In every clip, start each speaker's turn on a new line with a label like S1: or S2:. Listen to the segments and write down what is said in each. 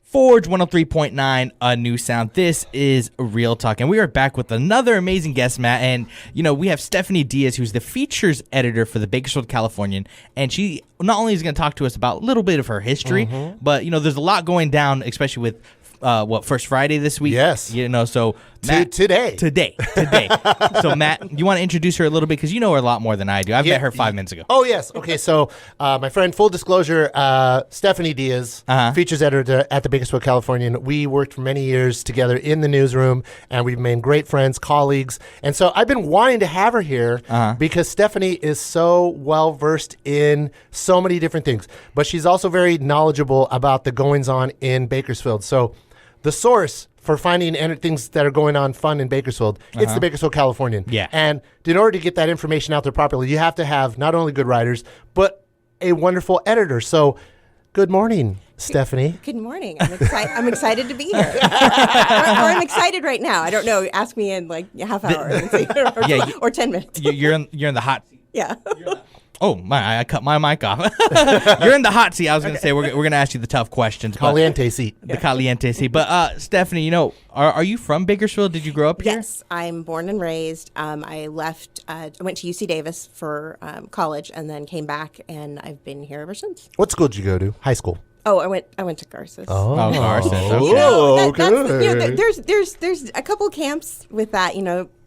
S1: Forge 103.9, a new sound. This is Real Talk, and we are back with another amazing guest, Matt. And, we have Stefani Diaz, who's the features editor for the Bakersfield Californian. And she not only is going to talk to us about a little bit of her history, but, there's a lot going down, especially with First Friday this week?
S2: Yes.
S1: So Matt,
S2: today.
S1: So Matt, you want to introduce her a little bit because you know her a lot more than I do. I've met her 5 minutes ago.
S2: Oh, yes. Okay, so my friend, full disclosure, Stefani Diaz, features editor at the Bakersfield Californian. We worked for many years together in the newsroom, and we've made great friends, colleagues. And so I've been wanting to have her here because Stefani is so well-versed in so many different things. But she's also very knowledgeable about the goings-on in Bakersfield. So the source for finding things that are going on fun in Bakersfield, it's the Bakersfield Californian.
S1: Yeah.
S2: And in order to get that information out there properly, you have to have not only good writers, but a wonderful editor. So good morning, Stefani.
S3: Good morning. I'm excited to be here. or I'm excited right now. I don't know. Ask me in like a half hour or 10 minutes.
S1: You're in the hot seat.
S3: Yeah.
S1: Oh, I cut my mic off. You're in the hot seat. I was going to say, we're going to ask you the tough questions.
S2: Caliente seat.
S1: The caliente seat. But, Stefani, are you from Bakersfield? Did you grow up here?
S3: Yes, I'm born and raised. I left, I went to UC Davis for college and then came back, and I've been here ever since.
S2: What school did you go to? High school?
S3: Oh, I went to Garces.
S1: Oh, Garces.
S2: Okay.
S3: There's a couple camps with that.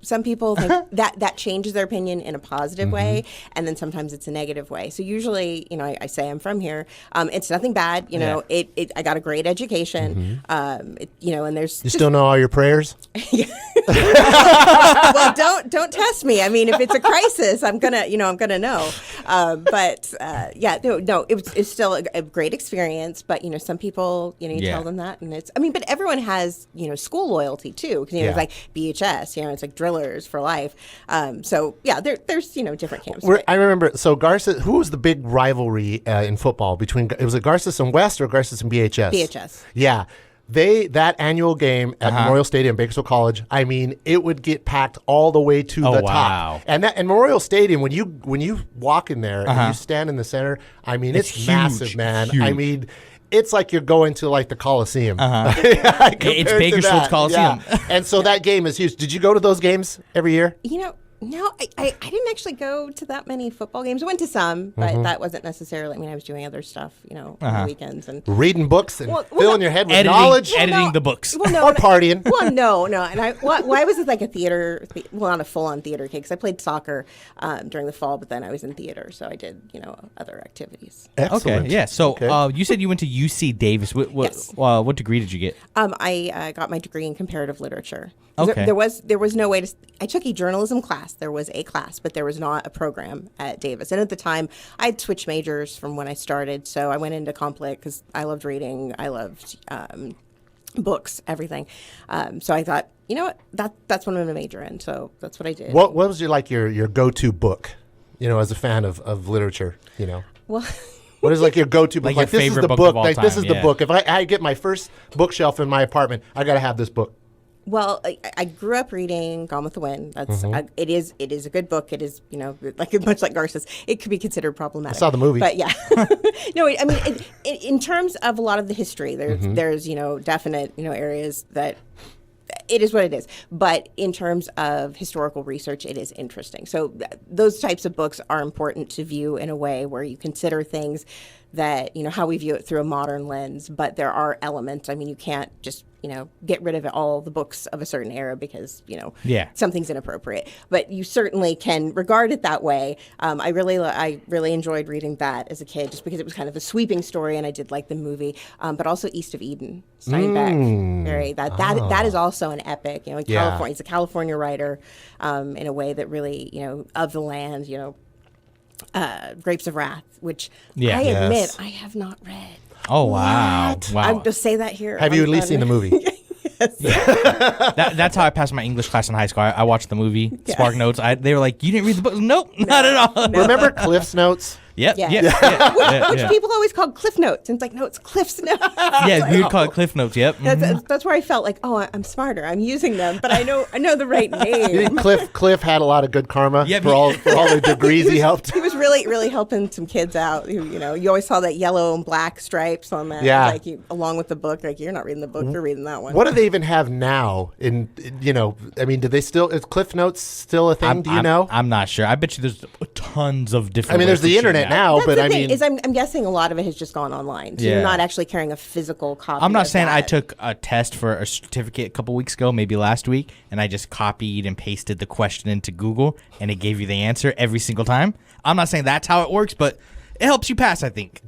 S3: Some people think that changes their opinion in a positive way, and then sometimes it's a negative way. So usually, I say I'm from here. It's nothing bad. I got a great education. And there's
S2: you still know all your prayers?
S3: Well, don't test me. I mean, if it's a crisis, I'm gonna know. It's still a great experience. But some people, you tell them that, and but everyone has school loyalty too, because it's like BHS, it's like drillers for life. There's different camps.
S2: I remember. So Garces, who was the big rivalry in football between? It was it Garces and West or Garces and BHS?
S3: BHS.
S2: Yeah. That annual game at Memorial Stadium, Bakersfield College, it would get packed all the way to the top. And Memorial Stadium, when you walk in there and you stand in the center, it's huge, massive, man.
S1: Huge.
S2: It's like you're going to like the Coliseum.
S1: It's Bakersfield's Coliseum.
S2: Yeah. And so that game is huge. Did you go to those games every year?
S3: No, I didn't actually go to that many football games. I went to some, but that wasn't necessarily. I was doing other stuff, on the weekends and
S2: reading books and filling your head with knowledge,
S1: editing the books,
S2: or partying.
S3: Well, no, and I was like a theater, not a full-on theater kid, because I played soccer during the fall, but then I was in theater, so I did other activities.
S2: Excellent.
S1: Okay, yeah. So you said you went to UC Davis. What degree did you get?
S3: I got my degree in comparative literature.
S1: Okay.
S3: There was no way to. I took a journalism class. There was a class, but there was not a program at Davis. And at the time, I had switched majors from when I started. So I went into comp lit because I loved reading. I loved books, everything. So I thought, that's what I'm going to major in. So that's what I did.
S2: What was your go-to book? As a fan of literature.
S3: Well.
S2: What is your go-to book?
S1: Like your
S2: this is
S1: favorite
S2: the
S1: book of all time,
S2: this is the book. If I get my first bookshelf in my apartment, I got to have this book.
S3: Well, I grew up reading Gone with the Wind. That's it is a good book. It is much like Garces. It could be considered problematic.
S2: I saw the movie,
S3: but yeah, no. In terms of a lot of the history, there's definite areas that. It is what it is. But in terms of historical research, it is interesting. So those types of books are important to view in a way where you consider things that, how we view it through a modern lens. But there are elements. You can't just, get rid of all the books of a certain era because, something's inappropriate. But you certainly can regard it that way. I really enjoyed reading that as a kid just because it was kind of a sweeping story, and I did like the movie. But also East of Eden, Steinbeck. That is also an epic. California. He's a California writer in a way that really, of the land, Grapes of Wrath, which I admit I have not read.
S1: Oh, wow.
S3: I'll just say that here.
S2: Have you at least seen the movie?
S3: Yes.
S1: Yeah. That's how I passed my English class in high school. I watched the movie, Spark Notes. They were like, you didn't read the book? Nope, not at all.
S2: Remember Cliff's Notes?
S1: Yep.
S3: Yeah.
S1: Yeah.
S3: Which people always call Cliff Notes. And it's like, no, it's Cliff's Notes.
S1: Yeah, we would call it Cliff Notes. Yep.
S3: That's where I felt like, oh, I'm smarter. I'm using them, but I know the right name.
S2: You think Cliff had a lot of good karma
S1: Yeah,
S2: for all the degrees he helped?
S3: He was really helping some kids out. You always saw that yellow and black stripes on that.
S2: Yeah.
S3: Like along with the book. Like, you're not reading the book, you're reading that one.
S2: What do they even have now? I mean, do they still? Is Cliff Notes still a thing? Do you know?
S1: I'm not sure. I bet you there's tons of different.
S2: I mean, there's
S1: ways to
S2: the
S1: share
S2: internet
S1: that.
S2: now,
S3: That's
S2: but
S3: the
S2: I
S3: thing,
S2: mean,
S3: is I'm guessing a lot of it has just gone online. So
S1: Yeah.
S3: you're not actually carrying a physical copy.
S1: I'm not
S3: of
S1: saying I
S3: that.
S1: took a test for a certificate a couple weeks ago, maybe last week, and I just copied and pasted the question into Google, and it gave you the answer every single time. I'm not saying that's how it works, but it helps you pass, I think.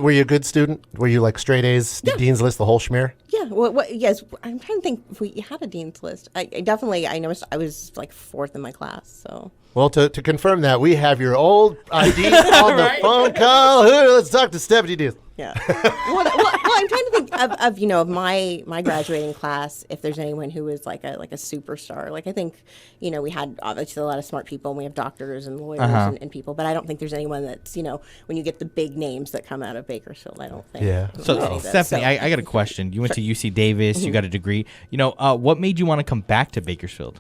S2: were you a good student? Were you like straight A's, Dean's List, the whole schmear?
S3: Yeah. Well, yes. I'm trying to think if we had a dean's list. I definitely. I noticed I was like fourth in my class. So.
S2: Well, to confirm that, we have your old ID on the phone call. Let's talk to Stephanie Diaz.
S3: Yeah. well, I'm trying to think of my graduating class, if there's anyone who is like a superstar. Like, I think, we had obviously a lot of smart people, and we have doctors and lawyers and people, but I don't think there's anyone that's, when you get the big names that come out of Bakersfield, I don't think.
S2: Yeah.
S1: So, Stephanie, I got a question. You went to UC Davis, you got a degree. What made you want to come back to Bakersfield?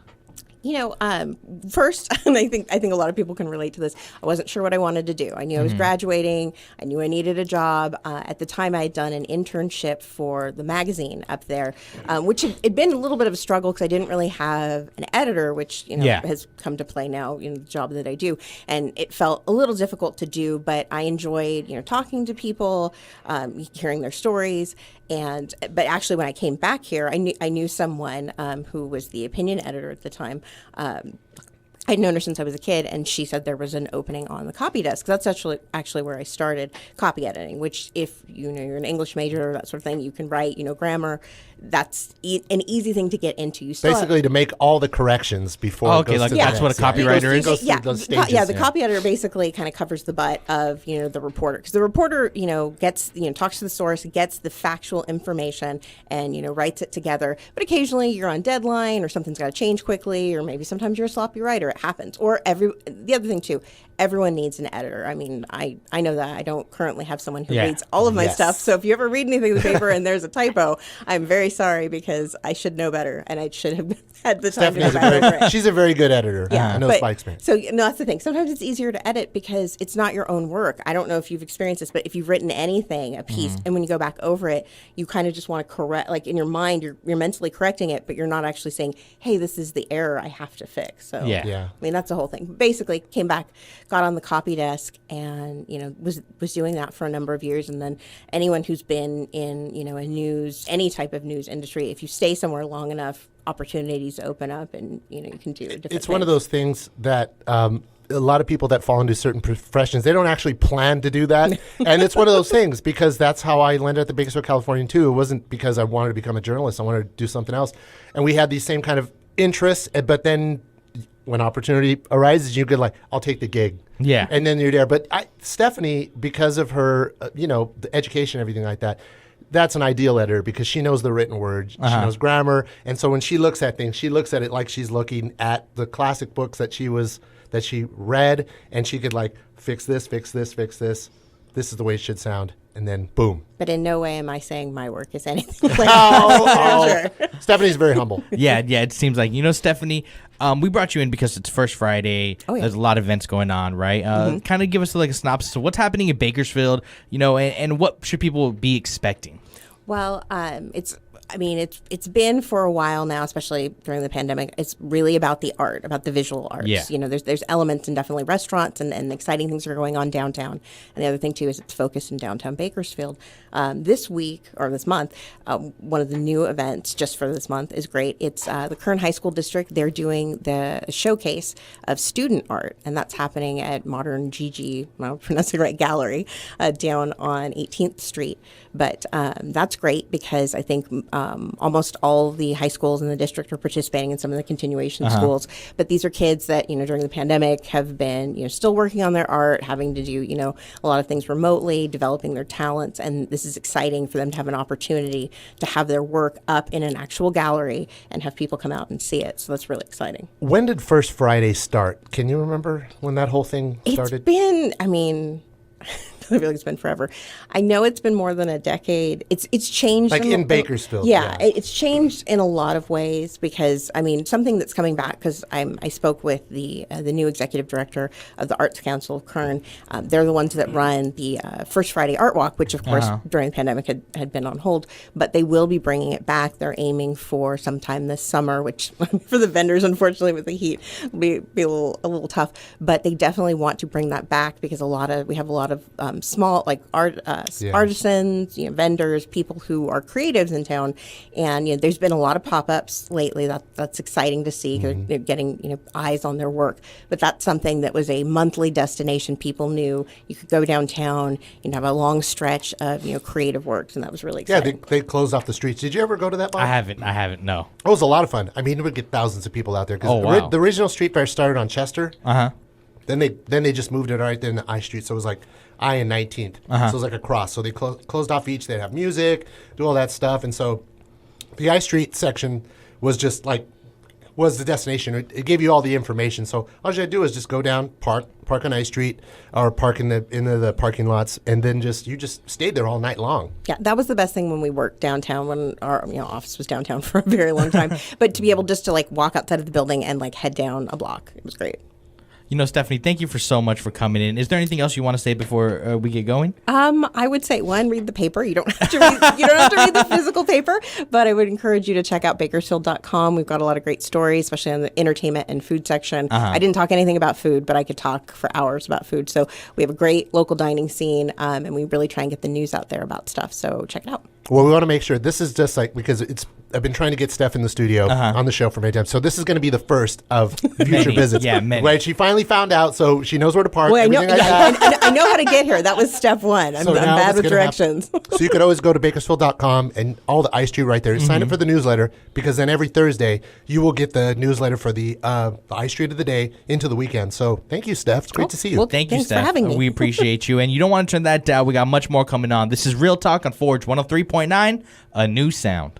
S3: First, and I think a lot of people can relate to this. I wasn't sure what I wanted to do. I knew I was graduating. I knew I needed a job. At the time, I had done an internship for the magazine up there, which had been a little bit of a struggle because I didn't really have an editor, which has come to play now in the job that I do. And it felt a little difficult to do, but I enjoyed talking to people, hearing their stories. But actually, when I came back here, I knew someone who was the opinion editor at the time. I'd known her since I was a kid, and she said there was an opening on the copy desk. That's actually where I started copy editing, which if you're an English major or that sort of thing, you can write, grammar. That's an easy thing to get into. You still
S2: Basically, to make all the corrections before.
S1: Okay, like that's what a copywriter is.
S3: The copy editor basically kind of covers the butt of the reporter, because the reporter gets talks to the source, gets the factual information, and writes it together. But occasionally you're on deadline, or something's got to change quickly, or maybe sometimes you're a sloppy writer. It happens. Or the other thing too, everyone needs an editor. I mean, I know that I don't currently have someone who reads all of my stuff. So if you ever read anything in the paper and there's a typo, I'm very sorry, because I should know better, and I should have had the time to know better.
S2: She's a very good editor.
S3: Yeah,
S2: I know Spike's man.
S3: So that's the thing. Sometimes it's easier to edit because it's not your own work. I don't know if you've experienced this, but if you've written a piece, and when you go back over it, you kind of just want to correct, like in your mind, you're mentally correcting it, but you're not actually saying, hey, this is the error I have to fix. So
S1: yeah.
S3: I mean, that's the whole thing. Basically, came back, got on the copy desk, and was doing that for a number of years. And then anyone who's been in a any type of news industry, if you stay somewhere long enough, opportunities open up, and you can do different
S2: It's one of those things that a lot of people that fall into certain professions, they don't actually plan to do that. And it's one of those things, because that's how I landed at the Bakersfield Californian too. It wasn't because I wanted to become a journalist. I wanted to do something else. And we had these same kind of interests, but then when opportunity arises, you get like, I'll take the gig.
S1: Yeah.
S2: And then you're there. But Stephanie, because of her, the education, everything like that, that's an ideal editor, because she knows the written word, she knows grammar. And so when she looks at things, she looks at it like she's looking at the classic books that she read, and she could like fix this. This is the way it should sound. And then boom.
S3: But in no way am I saying my work is anything like that.
S2: Stephanie is very humble.
S1: Yeah, it seems like. Stephanie, we brought you in because it's First Friday.
S3: Oh, yeah.
S1: There's a lot of events going on, right? Kind of give us like a synopsis of what's happening in Bakersfield, and what should people be expecting?
S3: Well, it's been for a while now, especially during the pandemic. It's really about the art, about the visual arts.
S1: Yeah.
S3: There's elements, and definitely restaurants and exciting things that are going on downtown. And the other thing too is it's focused in downtown Bakersfield. This month, one of the new events just for this month is great. It's the Kern High School District. They're doing the showcase of student art, and that's happening at Modern Gigi, I'm pronouncing it right, Gallery, down on 18th Street. But that's great, because I think almost all the high schools in the district are participating in some of the continuation schools. But these are kids that, during the pandemic have been, still working on their art, having to do, a lot of things remotely, developing their talents. And this is exciting for them to have an opportunity to have their work up in an actual gallery and have people come out and see it. So that's really exciting.
S2: When did First Friday start? Can you remember when that whole thing started?
S3: It's been, I feel like it's been forever. I know it's been more than a decade. It's changed.
S2: Like in Bakersfield.
S3: Yeah, it's changed in a lot of ways because, I mean, something that's coming back, because I spoke with the new executive director of the Arts Council of Kern. They're the ones that run the First Friday Art Walk, which, of course, during the pandemic had been on hold. But they will be bringing it back. They're aiming for sometime this summer, which for the vendors, unfortunately, with the heat, will be a little tough. But they definitely want to bring that back because we have a lot of small like artisans, vendors, people who are creatives in town, and there's been a lot of pop-ups lately. That's exciting to see because they're getting eyes on their work. But that's something that was a monthly destination. People knew you could go downtown and have a long stretch of creative works, and that was really exciting.
S2: Yeah, they closed off the streets. Did you ever go to that, Bob?
S1: I haven't. No.
S2: It was a lot of fun. I mean, it would get thousands of people out there because the original street fair started on Chester. Then they just moved it right there in the I Street, so it was like I and 19th. So it was like a cross. So they closed off each. They'd have music, do all that stuff, and so the I Street section was just was the destination. It gave you all the information. So all you had to do is just go down, park on I Street, or park in the parking lots, and then you just stayed there all night long.
S3: Yeah, that was the best thing when we worked downtown, when our office was downtown for a very long time. But to be able just to walk outside of the building and head down a block, it was great.
S1: Stephanie, thank you for so much for coming in. Is there anything else you want to say before we get going?
S3: I would say, one, read the paper. You don't have to read the physical paper, but I would encourage you to check out Bakersfield.com. We've got a lot of great stories, especially on the entertainment and food section. I didn't talk anything about food, but I could talk for hours about food. So we have a great local dining scene, and we really try and get the news out there about stuff. So check it out.
S2: Well, we want to make sure this is just because I've been trying to get Steph in the studio on the show for many times. So this is going to be the first of future visits.
S1: Yeah, many.
S2: Right? She finally found out, so she knows where to park.
S3: Well, I know,
S2: everything like that.
S3: I know how to get here. That was step one. I'm bad with directions.
S2: So you could always go to Bakersfield.com and all the I Street right there. Sign up for the newsletter, because then every Thursday you will get the newsletter for the I Street of the day into the weekend. So thank you, Steph. It's great to see you.
S3: Well,
S1: thank you,
S3: thanks
S1: Steph.
S3: for having me.
S1: We appreciate you. And you don't want to turn that down. We got much more coming on. This is Real Talk on Forge 103.9, a new sound.